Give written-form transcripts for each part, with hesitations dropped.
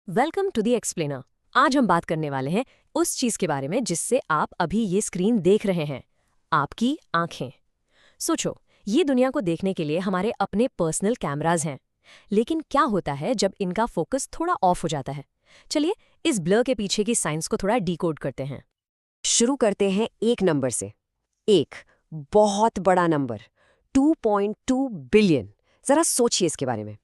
Welcome to the explainer. आज हम बात करने वाले हैं उस चीज के बारे में जिससे आप अभी ये स्क्रीन देख रहे हैं, आपकी आंखें। सोचो, ये दुनिया को देखने के लिए हमारे अपने पर्सनल कैमराज हैं, लेकिन क्या होता है जब इनका फोकस थोड़ा ऑफ हो जाता है? चलिए इस ब्लर के पीछे की साइंस को थोड़ा डिकोड करते हैं। शुरू करते हैं एक नंबर से। एक बहुत बड़ा नंबर, 2.2 बिलियन। जरा सोचिए इसके बारे में।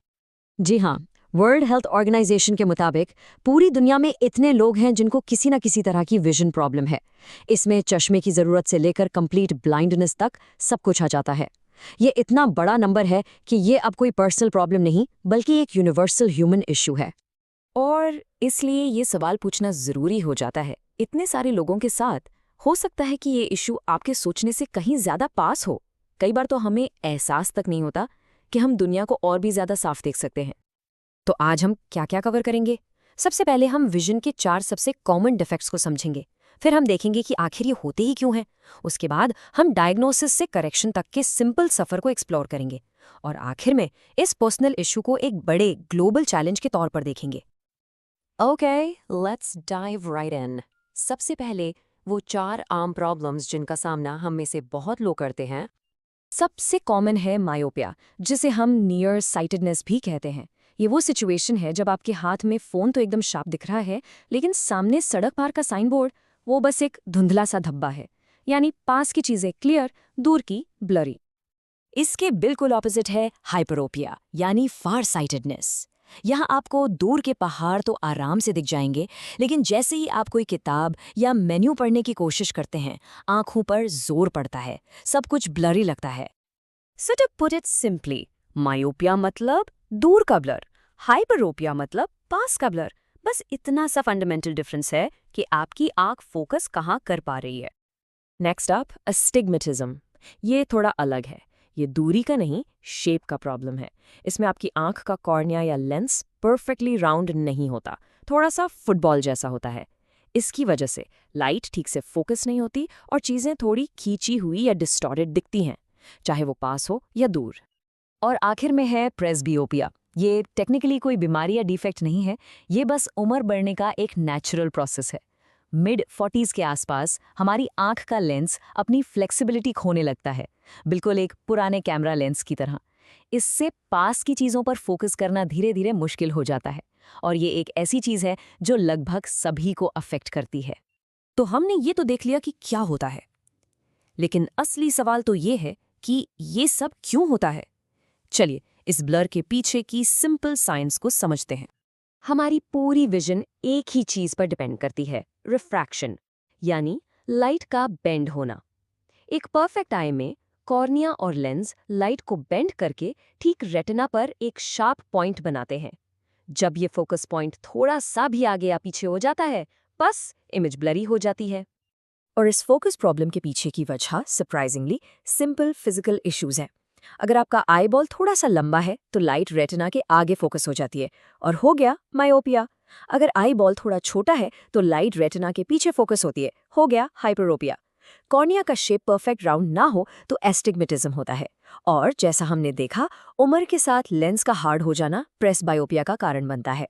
जी हाँ, वर्ल्ड हेल्थ ऑर्गेनाइजेशन के मुताबिक पूरी दुनिया में इतने लोग हैं जिनको किसी न किसी तरह की विजन प्रॉब्लम है। इसमें चश्मे की जरूरत से लेकर कंप्लीट ब्लाइंडनेस तक सब कुछ आ जाता है। ये इतना बड़ा नंबर है कि ये अब कोई पर्सनल प्रॉब्लम नहीं बल्कि एक यूनिवर्सल ह्यूमन इश्यू है। और इसलिए ये सवाल पूछना जरूरी हो जाता है, इतने सारे लोगों के साथ हो सकता है कि ये इश्यू आपके सोचने से कहीं ज्यादा पास हो। कई बार तो हमें एहसास तक नहीं होता कि हम दुनिया को और भी ज्यादा साफ देख सकते हैं। तो आज हम क्या क्या कवर करेंगे? सबसे पहले हम विजन के 4 सबसे कॉमन डिफेक्ट्स को समझेंगे। फिर हम देखेंगे कि आखिर ये होते ही क्यों हैं। उसके बाद हम डायग्नोसिस से करेक्शन तक के सिंपल सफर को एक्सप्लोर करेंगे। और आखिर में इस पर्सनल इशू को एक बड़े ग्लोबल चैलेंज के तौर पर देखेंगे। ओके, लेट्स डाइव राइट इन। सबसे पहले वो 4 आम प्रॉब्लम्स जिनका सामना हम में से बहुत लोग करते हैं। सबसे कॉमन है मायोपिया, जिसे हम नियर साइटेडनेस भी कहते हैं। ये वो सिचुएशन है जब आपके हाथ में फोन तो एकदम शार्प दिख रहा है, लेकिन सामने सड़क पार का साइन बोर्ड वो बस एक धुंधला सा धब्बा है। यानी पास की चीजें क्लियर, दूर की ब्लरी। इसके बिल्कुल ऑपोजिट है हाइपरोपिया, यानी फार साइटेडनेस। यहाँ आपको दूर के पहाड़ तो आराम से दिख जाएंगे, लेकिन जैसे ही आप कोई किताब या मेन्यू पढ़ने की कोशिश करते हैं, आंखों पर जोर पड़ता है, सब कुछ ब्लरी लगता है। So to put it simply, myopia मतलब दूर का ब्लर, हाइपरोपिया मतलब पास का ब्लर। बस इतना सा फंडामेंटल डिफरेंस है कि आपकी आंख फोकस कहाँ कर पा रही है। Next up, astigmatism. ये थोड़ा अलग है। ये दूरी का नहीं, शेप का प्रॉब्लम है। इसमें आपकी आंख का कॉर्निया या लेंस परफेक्टली राउंड नहीं होता, थोड़ा सा फुटबॉल जैसा होता है। इसकी वजह से लाइट ठीक से फोकस नहीं होती और चीजें थोड़ी खींची हुई या डिस्टॉर्टेड दिखती हैं, चाहे वो पास हो या दूर। और आखिर में है प्रेस्बियोपिया। ये टेक्निकली कोई बीमारी या डिफेक्ट नहीं है, ये बस उम्र बढ़ने का एक नेचुरल प्रोसेस है। मिड 40s के आसपास हमारी आंख का लेंस अपनी फ्लेक्सिबिलिटी खोने लगता है, बिल्कुल एक पुराने कैमरा लेंस की तरह। इससे पास की चीज़ों पर फोकस करना धीरे धीरे मुश्किल हो जाता है, और ये एक ऐसी चीज़ है जो लगभग सभी को अफेक्ट करती है। तो हमने ये तो देख लिया कि क्या होता है, लेकिन असली सवाल तो ये है कि ये सब क्यों होता है। चलिए इस ब्लर के पीछे की सिंपल साइंस को समझते हैं। हमारी पूरी विजन एक ही चीज पर डिपेंड करती है, रिफ्रैक्शन, यानी लाइट का बेंड होना। एक परफेक्ट आई में कॉर्निया और लेंस लाइट को बेंड करके ठीक रेटिना पर एक शार्प पॉइंट बनाते हैं। जब ये फोकस पॉइंट थोड़ा सा भी आगे या पीछे हो जाता है, बस इमेज ब्लरी हो जाती है। और इस फोकस प्रॉब्लम के पीछे की वजह सरप्राइजिंगली सिंपल फिजिकल इश्यूज हैं। अगर आपका आई बॉल थोड़ा सा लंबा है तो लाइट रेटिना के आगे फोकस हो जाती है और हो गया मायोपिया। अगर आई बॉल थोड़ा छोटा है तो लाइट रेटिना के पीछे फोकस होती है, हो गया हाइपरोपिया। कॉर्निया का शेप परफेक्ट राउंड ना हो तो एस्टिग्मेटिज्म होता है। और जैसा हमने देखा, उम्र के साथ लेंस का हार्ड हो जाना प्रेस्बायोपिया का कारण बनता है।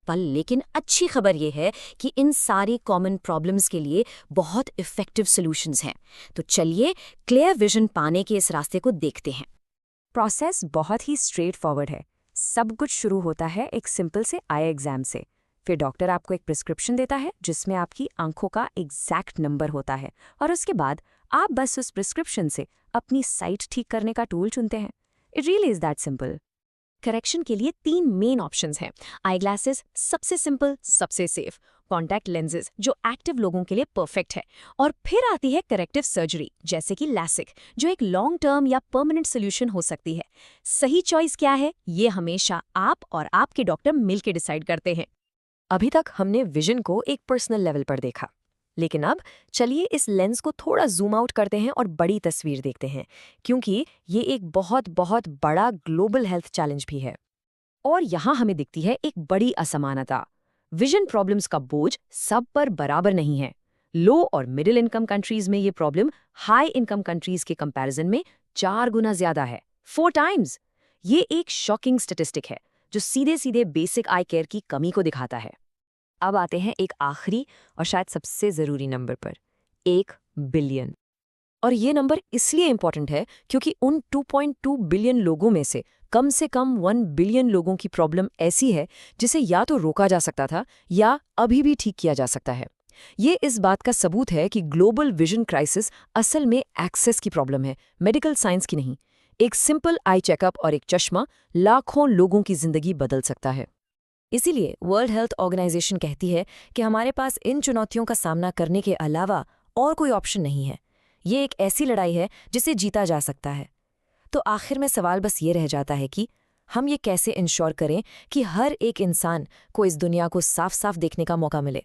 लेकिन अच्छी खबर यह है कि इन सारी कॉमन प्रॉब्लम्स के लिए बहुत इफेक्टिव सॉल्यूशंस हैं। तो चलिए क्लियर विजन पाने के इस रास्ते को देखते हैं। प्रोसेस बहुत ही स्ट्रेट फॉरवर्ड है। सब कुछ शुरू होता है एक सिंपल से आई एग्जाम से। फिर डॉक्टर आपको एक प्रिस्क्रिप्शन देता है जिसमें आपकी आंखों का एग्जैक्ट नंबर होता है, और उसके बाद आप बस उस प्रिस्क्रिप्शन से अपनी साइट ठीक करने का टूल चुनते हैं। It really is that simple. Correction के लिए 3 मेन ऑप्शंस हैं। आई ग्लासेस सबसे सिंपल, सबसे सेफ। कॉन्टैक्ट लेंसेज जो एक्टिव लोगों के लिए परफेक्ट है। और फिर आती है करेक्टिव सर्जरी जैसे कि लैसिक, जो एक लॉन्ग टर्म या परमानेंट सोल्यूशन हो सकती है। सही चॉइस क्या है, ये हमेशा आप और आपके डॉक्टर मिलकर डिसाइड करते हैं। अभी तक हमने विजन को एक पर्सनल लेवल पर देखा, लेकिन अब चलिए इस लेंस को थोड़ा जूम आउट करते हैं और बड़ी तस्वीर देखते हैं, क्योंकि ये एक बहुत बहुत बड़ा ग्लोबल हेल्थ चैलेंज भी है। और यहाँ हमें दिखती है एक बड़ी असमानता। विजन प्रॉब्लम्स का बोझ सब पर बराबर नहीं है। लो और मिडिल इनकम कंट्रीज में ये प्रॉब्लम हाई इनकम कंट्रीज के कंपैरिजन में 4 गुना ज्यादा है, 4 टाइम्स। ये एक शॉकिंग स्टैटिस्टिक है, जो सीधे सीधे बेसिक आई केयर की कमी को दिखाता है। अब आते हैं एक आखिरी और शायद सबसे ज़रूरी नंबर पर, 1 बिलियन। और ये नंबर इसलिए इम्पॉर्टेंट है क्योंकि उन 2.2 बिलियन लोगों में से कम 1 बिलियन लोगों की प्रॉब्लम ऐसी है जिसे या तो रोका जा सकता था या अभी भी ठीक किया जा सकता है। ये इस बात का सबूत है कि ग्लोबल विजन क्राइसिस असल में एक्सेस की प्रॉब्लम है, मेडिकल साइंस की नहीं। एक सिंपल आई चेकअप और एक चश्मा लाखों लोगों की जिंदगी बदल सकता है। इसीलिए वर्ल्ड हेल्थ ऑर्गेनाइजेशन कहती है कि हमारे पास इन चुनौतियों का सामना करने के अलावा और कोई ऑप्शन नहीं है। ये एक ऐसी लड़ाई है जिसे जीता जा सकता है। तो आखिर में सवाल बस ये रह जाता है कि हम ये कैसे इंश्योर करें कि हर एक इंसान को इस दुनिया को साफ साफ देखने का मौका मिले।